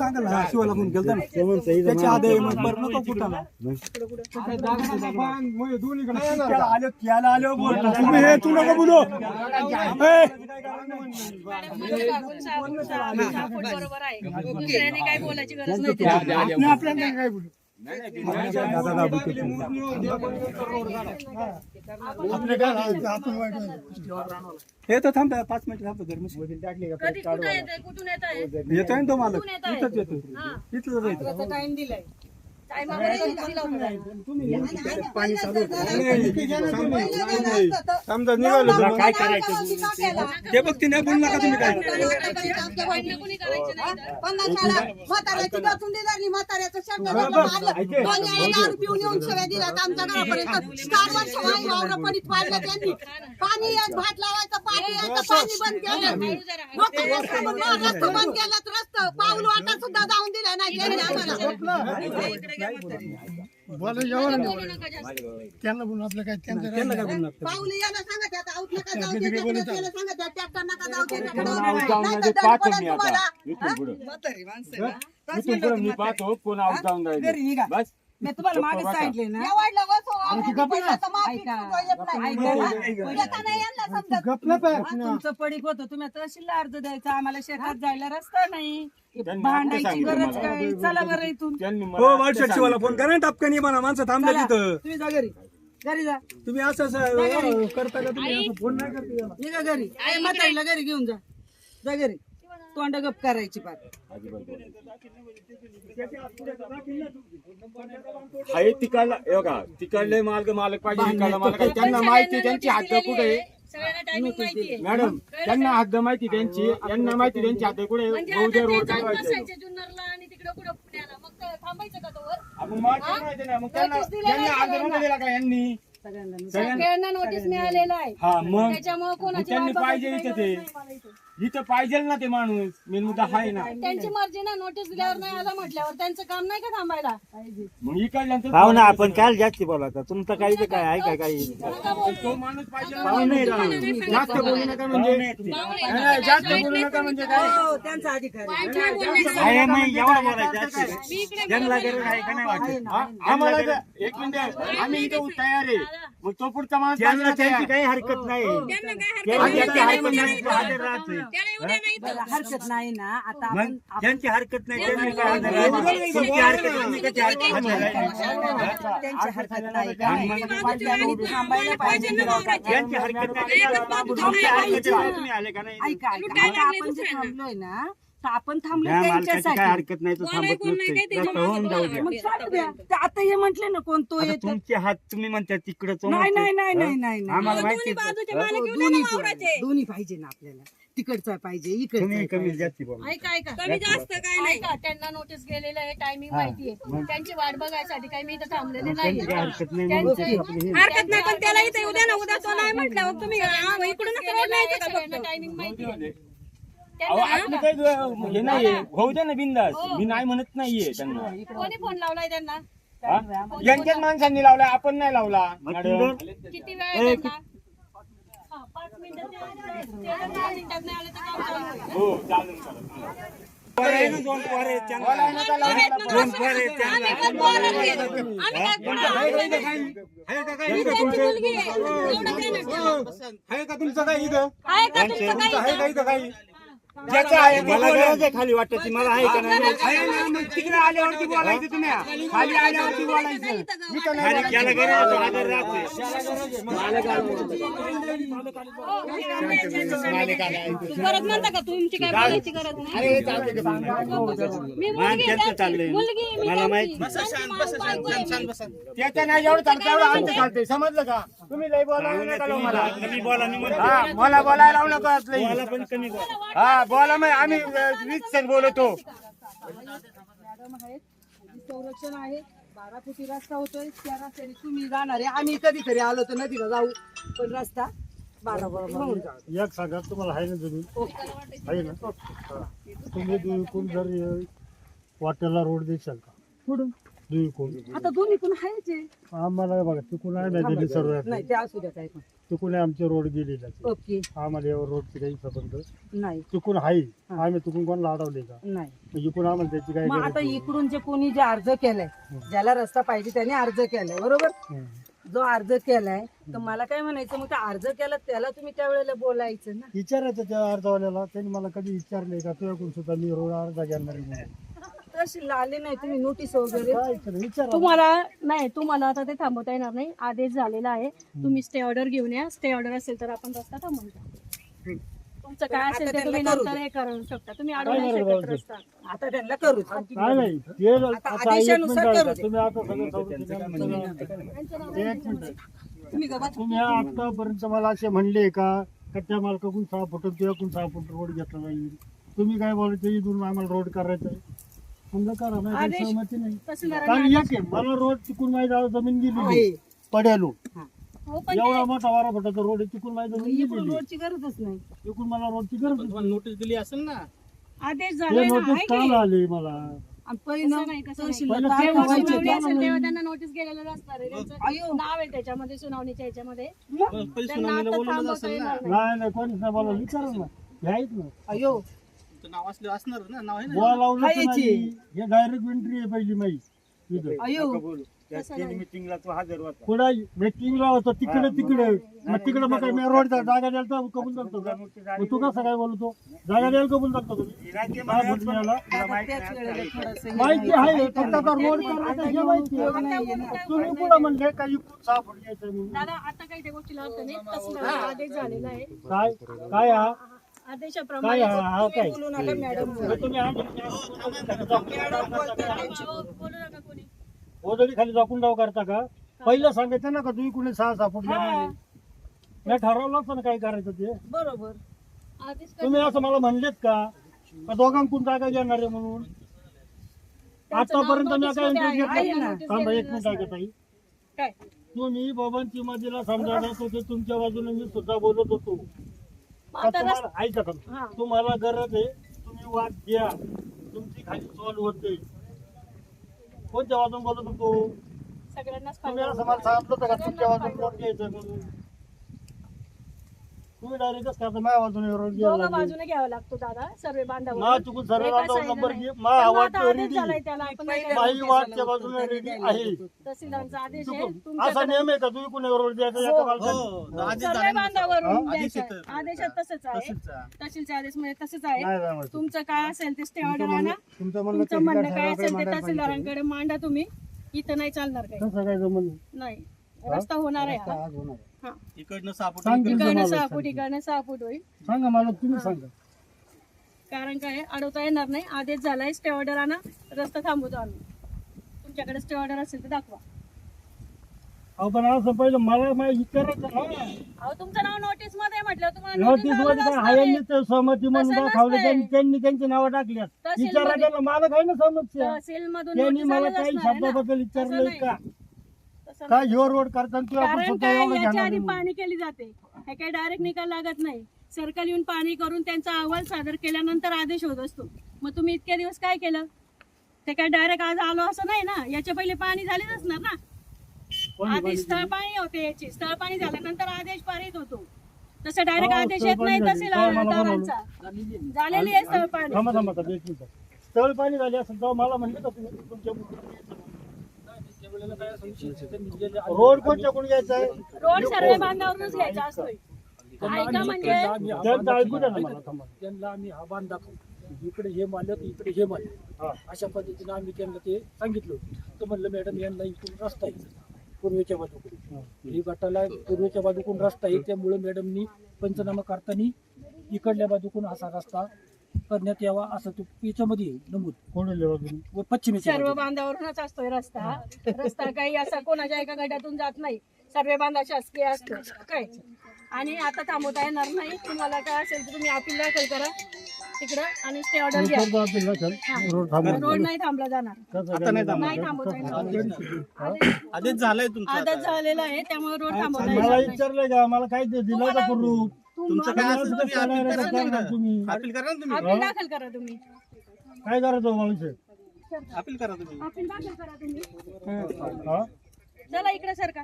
सांगाल ना शिवाला फोन केलता ना त्याची आधी बरं नको कुठाला आलो त्याला आलो तुम्ही हे तू नको बोलू बरोबर आहे दुसऱ्याने काय बोलायची गरज नाही आपल्याला काय बोलू हे तर थांबता 5 मिनिट थांबतो कुठून येत आहे येतोय ना तो मालक इथंच येतो इथलं टाइम दिलाय पाणी चालू समजा निघालो काय करायचं ते बघ नाही बोलू नका तुम्ही काय पिऊन येऊन शिव्या दिल्यात आमच्या घरापर्यंत 4 वर्ष वावरापणीत पाडलं त्यांनी पाणी भात लावायचं पाणी यायचं पाणी बंद केलं रस्ता बंद केलं रस्ता पाऊल वाटा सुद्धा जाऊन दिला नाही त्यांनी आम्हाला त्यांना बोलून आपलं काय त्यांना काय बोलणार पाऊल यायला सांगा आता आऊट नका जाऊ दे सांगा त्या ट्रॅक्टर नका जाऊ दे मी पाहतो कोण आऊट जाऊन राहिले बस मी तुम्हाला मागे सांगितले ना तुमचं पडीक होतं तुम्ही तहसीलला अर्ज द्यायचा आम्हाला शेतात जायला रस्ता नाही भांडायची गरज काय चला बरं इथून हो वाटशेट शिवाला फोन करा ना टपकन म्हणा माणसं थांबले तिथं तुम्ही जा घरी घरी जा तुम्ही असं करता का तुम्ही फोन नाही करते निघा घरी म्हातारीला घरी घेऊन जा जा घरी तोंड गप करायची पाठ आहे तिकडला बघा तिकडले मालक पाहिजे इकडला मालक आहे त्यांना माहिती त्यांची हद्द कुठे आहे मॅडम त्यांना हद्द माहिती त्यांची यांना माहिती त्यांची हद्द कुठे बहुजा रोड काय व्हायचं आपण माहिती ना मग त्यांना हद्द नव्हता दिला का यांनी सगळ्यांना नोटीस मिळालेला आहे हा मग त्याच्यामुळे कोणाची त्यांनी पाहिजे इथे ते इथं पाहिजे ना ते माणूस मेन मुद्दा आहे ना त्यांची मर्जी ना नोटीस दिल्यावर नाही आला म्हटल्यावर त्यांचं काम नाही का थांबायला मग इकडल्यानंतर पाहू ना आपण काय जास्ती बोलायचं तुमचं काही तर काय आहे काय तो माणूस पाहिजे जास्त बोलू नका म्हणजे जास्त बोलू नका म्हणजे काय त्यांचा अधिकार आहे नाही एवढं बोलायचं त्यांना गरज आहे का नाही वाटत आम्हाला एक मिनिट आम्ही इथे तयार आहे मग तो पुढचा माणूस त्यांना त्यांची काही हरकत नाही हजर राहते हरकत नाही ना आता मग ज्यांची हरकत नाही त्यांनी काय हजर राहते तुमची हरकत नाही कशी त्यांची हरकत नाही थांबायला पाहिजे ज्यांची हरकत नाही तुमच्या हरकत तुम्ही आले का नाही ऐका ऐका आपण जे थांबलोय ना तर आपण थांबलो त्या मालकाची त्यांच्यासाठी काय हरकत नाही तो थांबत नसते रस्ता होऊन जाऊ द्या मग सांगू द्या. ते आता हे म्हटले ना कोण तो आता येतो तुमचे हात तुम्ही म्हणता तिकडे नाही नाही नाही नाही नाही नाही. आम्हाला माहिती दोन्ही पाहिजे ना आपल्याला तिकडचा पाहिजे तुम्ही इकडचा कमी जास्ती बोला ऐका ऐका कमी जास्त काय नाही त्यांना नोटीस गेलेलं आहे टायमिंग माहितीये त्यांची वाट बघायसाठी काही मी इथं थांबलेले नाही काही हरकत नाही म्हणून हरकत नाही पण त्याला इथे उद्या ना उद्या तो नाही म्हटलं तुम्ही इकडून टायमिंग माहितीये आपलं काही हे नाहीये होऊ द्या ना बिंदास मी नाही म्हणत नाहीये त्यांना कोणी फोन लावलाय त्यांना यांच्याच माणसांनी लावलाय आपण नाही लावला मॅडम किती वेळ त्यांना 5 मिनिटात नाही आलं तर काम चालू होईल. हो चालेल आहे का तुमचं काही इथं आहे का तुमचं काही आहे का इथं काही ज्याचं आहे मला गरज आहे खाली वाटत मला आहे का नाही आहे ना मग तिकडे आल्यावरती बोलायचं तुम्ही खाली आल्यावरती बोलायचं खाली ज्याला गरज आहे तो हजर राहते परत म्हणता का तुमची काय बोलायची गरज नाही मी त्यांचं चाललंय मला माहिती त्याच्या नाही जेवढं चालतं एवढं आमचं चालतंय समजलं का तुम्ही लई बोलावं नका लावू मला कमी बोला मी म्हणतो हा मला बोलायला लावू नका लई. मला पण कमी बोला हा बोला मग आम्ही वीज बोलतो मॅडम आहेत संरक्षण आहे 12 फुटी रस्ता होतोय त्या रस्त्याने तुम्ही जाणार आहे आम्ही कधीतरी आलो तर नदीला जाऊ पण रस्ता 12 होऊन जाऊ एक सांगा तुम्हाला आहे ना जमीन आहे ना तुम्ही कोण जर वाट्याला रोड देशाल का कुठून आता दोन्ही पण आहेच आम्हाला बघा तिकून आहे दिली सर्व नाही ते असू द्या काय पण तिकून आमचे रोड गेलेले ओके आम्हाला यावर रोडची काही संबंध नाही चुकून आहे आम्ही चुकून कोणाला अडवले का नाही इकून आम्हाला त्याची काय मग आता इकडून जे कोणी जे अर्ज केलाय ज्याला रस्ता पाहिजे त्याने अर्ज केलाय बरोबर जो अर्ज केलाय तर मला काय म्हणायचं मग त्या अर्ज केला त्याला तुम्ही त्यावेळेला बोलायचं ना विचारायचं त्या अर्जवाल्याला त्यांनी मला कधी विचारले का तुझ्याकडून सुद्धा मी रोड अर्ज घेणार नाही तशी आले नाही तुम्ही नोटीस वगैरे काय विचारा विचारा तुम्हाला आता ते थांबवता येणार नाही आदेश झालेला आहे तुम्ही स्टे ऑर्डर घेऊन या स्टे ऑर्डर असेल तर आपण रस्ता थांबवून टाकू. तुमचं काय असेल ते तुम्ही नंतर हे करू शकता तुम्ही अडवू नाही शकत रस्ता आता त्यांना करू काय नाही ते आता एक आदेशानुसार मिनिट करू ऐका. दे. तुम्ही आता सगळं एक मिनिट तुम्ही गप्पा तुम्ही आतापर्यंत मला असे म्हणले का त्या मालकाकडून 6 फूट तुझ्याकडून 6 फूट रोड घेतला जाईल तुम्ही काय बोलायचं इथून आम्हाला रोड करायचा आहे समजा करा नाही काही सहमती नाही कारण एक आहे मला रोड चुकून माझी जमीन गेली पड्यालो हो पण एवढा मोठा 12 फुटाचा रोड आहे चुकून माझी जमीन गेली रोडची गरजच नाही चुकून मला रोडची गरज नाही. नोटीस दिली असेल ना आदेश हे झालाय ना नोटीस काल आली मला आणि पहिलं नाही, कसं तहसीलला पहिलं काय ते करायचं? सुनावणी असेल तेव्हा त्यांना नोटीस गेलेलं असणार आहे त्यांचं नाव आहे त्याच्यामध्ये सुनावणीच्या ह्याच्यामध्ये त्यांना आता थांबवता येणार नाही. नाही नाही कोणीच नाही बोला विचारा ना घ्यायच ना अयो नाव असले असणार ना नाव आहे ना बोला लावलं तर खायची. नाही. हे डायरेक्ट एंट्री आहे पहिली माहिती इथं अयो मीटिंगला तो हजर होता पुढे वेटिंगला होतं तिकडे मग तिकडे मग काय मी रोडचा जागा द्यायला तर कबूल करतो का मग तू कसं काय बोलतो जागा द्यायला कबूल करतो तुम्ही काय बोलतो तुम्हाला? त्याच वेळेला थोडंसं माहिती आहे फक्त आता रोड करायचं हे माहिती आहे. तुम्ही पुढे म्हणले का इकडून 6 फूट घ्यायचं म्हणून. दादा आता काही त्या गोष्टीला अर्थ नाही तसं आदेश झालेला आहे काय काय हा आदेशाप्रमाणे काय हा काय बोलू नका मॅडम तुम्ही बोलू नका कोणी ओदडी खाली झाकून डाव करता का पहिलं सांगायचं ना का तुम्ही कुणी 6 फूट घेणार मी ठरवलं असतं ना काय करायचं ते बरोबर आदेश तुम्ही असं मला म्हणलेत का दोघांकडून जागा घेणार आहे म्हणून आतापर्यंत मी काय इंटरेस्ट थांबा एक मिनिट ऐकत आहे काय तुम्ही बाबांची मधीला समजावत होते तुमच्या बाजूने मी सुद्धा बोलत होतो का तुम्हाला ऐका का तुम्हाला गरज आहे तुम्ही वाद घ्या तुमची खाली सॉल्व होते कोणत्या बाजून बोलत होतो सगळ्यांनाच तुम्ही असं मला सांगितलं होतं का तुमच्या बाजून रोड घ्यायचं म्हणून तुम्ही डायरेक्टच का माझ्या बाजूने रोड घ्यायला दोघं लागले. बाजूने घ्यावं लागतो दादा सर्वे मा बांधावर चुकून सर्व बांधव नंबर घे मा आवाज रेडी झालाय त्याला आपण नाही काय माही वाटच्या बाजूने रेडी आहे तहसीलदारांचा आदेश आहे असा तुमच्याकडे नियम आहे का तुम्ही कुणी रोड द्यायचा एका मालकाने? सर्वे बांधावरून आदेश द्यायचा. येतं. आदेशात तसंच आहे तहसीलच्या आदेश मध्ये तसंच आहे नाही जमत. तुमचं काय असेल ते स्टे ऑर्डर आणा तुमचं म्हणणं तुमचं म्हणणं काय असेल ते तहसीलदारांकडे मांडा तुम्ही इथं नाही चालणार काही कसं काय जमलं नाही रस्ता होणार आहे हा. आज होणार. हा. इकडनं सापड सांग तुमचं इकडनं मालक 6 सांग. फूट इकडनं 6 फूट होईल सांगा मला तुम्ही सांगा कारण काय अडवता येणार नाही आदेश झालाय स्टे ऑर्डर आणा रस्ता थांबवतो आम्ही तुमच्याकडे स्टे ऑर्डर असेल तर दाखवा अहो पण असं पहिलं मला माहिती विचारायचं ना अहो तुमचं नाव नोटीस मध्ये म्हटलं तुम्हाला नोटीस notice मध्ये आलं काय नसणार हायांनी आहे. ते सहमती म्हणून तसं दाखवले नसतंय. त्यांनी त्यांची नावं टाकल्यात तहसीलमध्ये. विचारायला मला काही ना समस्या तहसीलमधून त्यांनी notice मला आलं काही नसणार आहे ना. शब्दाबद्दल तसं विचारलंय नाही. का तसं काय ह्यो रोड करताना तू आपण कारण स्वतः काय एवढं याच्या घेणार आधी नाही. पाणी केली जाते हे काय डायरेक्ट निकाल लागत नाही सर्कल येऊन पाणी करून त्यांचा अहवाल सादर केल्यानंतर आदेश होत असतो मग तुम्ही इतक्या दिवस काय केलं ते काय डायरेक्ट आज आलो असं नाही ना याच्या पहिले पाणी झाले नसणार ना आधी स्थळ पाणी होते याची स्थळ पाणी झाल्यानंतर आदेश पारित होतो तसं डायरेक्ट हो, आदेश स्थळ येत पाणी नाही झाली. मला तहसीलदारांचा झालेली आहे स्थळ पाणी थांबा थांबा आता एक मिनिट स्थळ पाणी झाले असेल तेव्हा मला म्हणले का तुम्ही तुमच्या रोड कोणत्या कोण घ्यायचा आहे रोड सर्वे बांधावरूनच घ्यायचा असतोय ऐका म्हणजे त्यांचं ऐकू द्या ना मला थांबा त्यांना आम्ही हा बांध दाखवतो इकडे हे मालक इकडे हे मालक अशा पद्धतीने आम्ही त्यांना ते सांगितलं तर म्हणलं मॅडम यांना इकडून रस्ता आहे पूर्वेच्या बाजूकडून ही गटाला पूर्वेच्या बाजूकडून रस्ता आहे त्यामुळे मॅडमनी पंचनामा करताना इकडल्या बाजूकडून असा रस्ता करण्यात यावा असं तो याच्यामध्ये नमूद कोणी बाजून व पश्चिमेच्या सर्व बांधावरूनच असतोय रस्ता रस्ता काही असा कोणाच्या एका गटातून जात नाही सर्व बांधा शासकीय असतो काय आणि आता थांबवता येणार नाही तुम्हाला काय असेल तर तुम्ही अपील दाखल करा तिकडं आणि स्टे ऑर्डर घ्या रोड थांबवा रोड नाही थांबला जाणार आता नाही नाही थांबवता येणार आदेश झालाय तुमचा आदेश झालेला आहे त्यामुळे रोड थांबवता मला येणार नाही. विचारलंय का मला काय ते दिलं का करू तुमचं काय असेल तुम्ही अपील करा ना तुम्ही अपील करा ना तुम्ही अपील दाखल करा तुम्ही काय करायचं माणूस अपील करा तुम्ही. अपील दाखल करा तुम्ही. हा? चला इकडे सरका.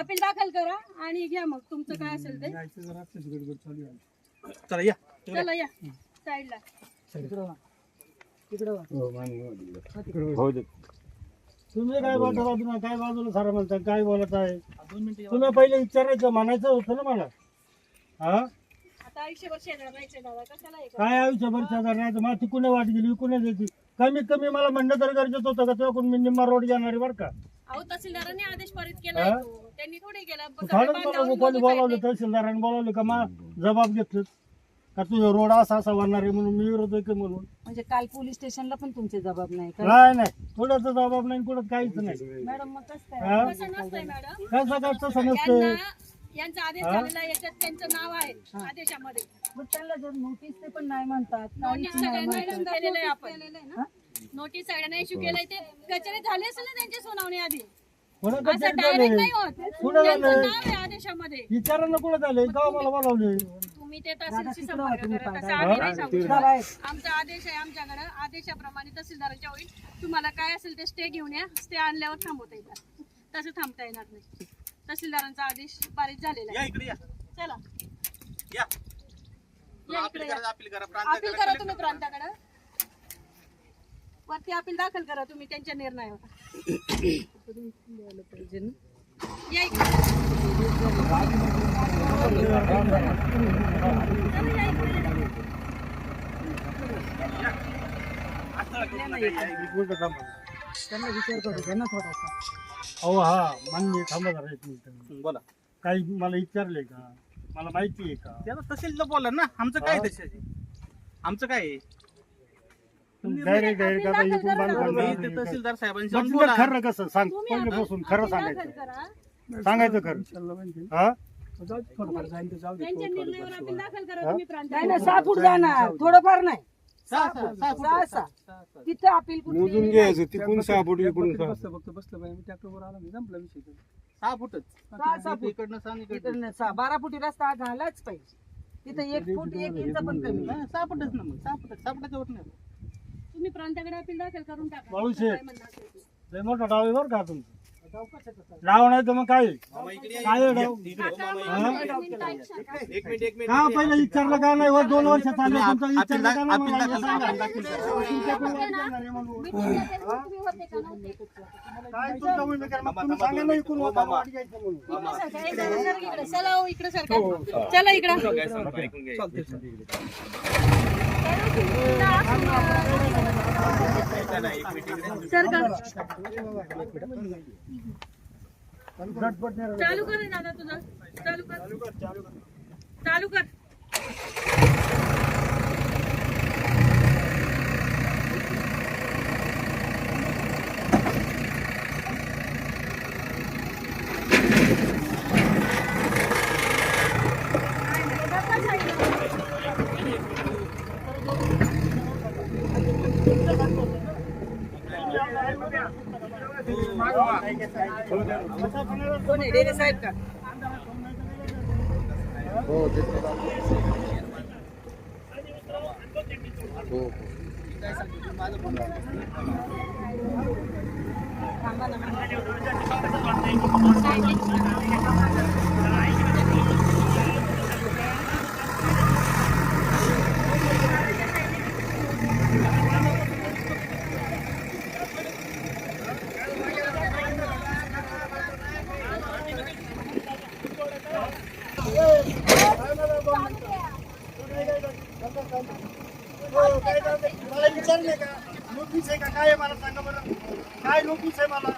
अपील दाखल करा आणि घ्या मग तुमचं काय असेल ते. यायचं जरा आपलीच गडबड चालू आहे. चला या. चला या साईडला. हो दे. तुम्ही काय बोलता बाजूला, काय बाजूला सारा म्हणता, काय बोलत आहे तुम्ही पहिले विचारायचं, म्हणायचं होतं ना मला. हा आता आयुष्यभर शेजार राहायचे दादा, कशाला हे काय आयुष्यभर शेजार नाही, मग ती कुणी वाट गेली, कुणी द्यायची. कमीत कमी मला म्हणणं तर गरजेचं होतं का, तेव्हा कोण मी निम्मा रोड घेणार बरं का. अहो तहसीलदारांनी आदेश पारित केला आहे तो. त्यांनी थोडी केला. झाडच कोणी बोलावलं, तहसीलदारांनी बोलावलं का, मा जबाब घेतलं का तुझं रोड असा असा वाढणार आहे म्हणून मी विरोध आहे म्हणून. म्हणजे काल पोलीस स्टेशनला पण तुमचे जबाब नाही का? नाही नाही, थोडासा जबाब नाही, कुठं काहीच नाही. मॅडम मग कसं काय? हा? तसं नसतंय मॅडम. काय सगळं तसं नसतं. यांचा आदेश झालेला आहे, याच्यात त्यांचं नाव आहे आदेशामध्ये. मग त्याला जर नोटीस ते पण नाही म्हणतात, नोटीस काहीच नाही सगळ्यांना म्हणतात. इश्यू केलेलं आहे आपण. नोटीस सगळ्यांना इश्यू केलंय. ते कचेरी झाली असेल ना त्यांची सुनावणी आधी. कोणाकडे असं झाले? डायरेक्ट नाही होत. कुठं त्यांचं झालंय? नाव आहे आदेशामध्ये. विचारांना कुठं झाले, का मला बोलावले. तुम्ही ते तहसीलशी संपर्क करा. तसं आम्ही नाही सांगू शकत. बरं आहे. आमचा आदेश आहे आमच्याकडे. आदेशाप्रमाणे तहसीलदारांच्या होईल. तुम्हाला काय असेल ते स्टे घेऊन या. स्टे आणल्यावर थांबवता येतात. तसं थांबता येणार नाही. तहसीलदारांचा आदेश पारित झालेला या आहे. इकडे या. चला या. या अपील इकडे या. करा, अपील करा. प्रांत अपील करा तुम्ही प्रांताकडे. वरती अपील दाखल करा तुम्ही त्यांच्या निर्णयावर. या इकडे. त्यांना विचार करू दे ना थोडासा. अहो हा मान्य, थांबा जरा एक मिनिट. बोला. काही मला विचारले का, मला माहिती आहे का. त्याला तहसीलला बोला ना. आमचं काय तसे आमचं काय आहे? डायरेक्ट आता इकडून तुम्ही ते बांधून तहसीलदार साहेबांशी मग जाऊन तुला बोला. खरं कसं सांग, तुम्ही पहिले बसून खरं अपील दाखल सांगायचं. करा. सांगायचं खरं. हा त्यांच्या निर्णयावर अपील दाखल करा तुम्ही नाही प्रांताकडे. ना, 6 फूट जाणार, थोडंफार नाही. सहा, सहा, सहा फूट. 6 तिथं अपील कुठे? मोजून घ्यायचं, तिकडून 6 फूट इकडून 6. सहा फुटच. 6 फूट. इकडनं सहा आणि इकडनं. इकडनं 12 फुटी रस्ता झालाच पाहिजे. तिथं 1 फूट 1 इंच पण कमी. हा, सहा फुटच ना मग. सहा फुटाच्या वर नाही. तुम्ही प्रांताकडे अपील दाखल करून टाका. मावशी. काय म्हणणं असेल ते. लय मोठा डाव आहे बरं का तुमचं. डाव नाही तर मग काय काय आहे डाव. एक मिनिट. का पहिलं विचारलं का नाही, 2 वर्ष चालले तुमचं विचारलं का नाही अपील मला दाखल हे सांगा. करा. तुमच्याकडून वाद करणार आहे म्हणून. काय तुमचं म्हणणं काय, मग तुम्ही सांगा ना इकडून होता वाद घ्यायचं म्हणून. इकडे चला हो, इकडे सरका. चला इकडे. सरका. झटपट नाही. चालू कर रे दादा तुझं. चालू कर. चालू कर. कोण आहे? डेरे साहेब का? मला विचारले का, नोटीस आहे का, काय आहे मला सांगा बरं. काय नोटीस आहे मला.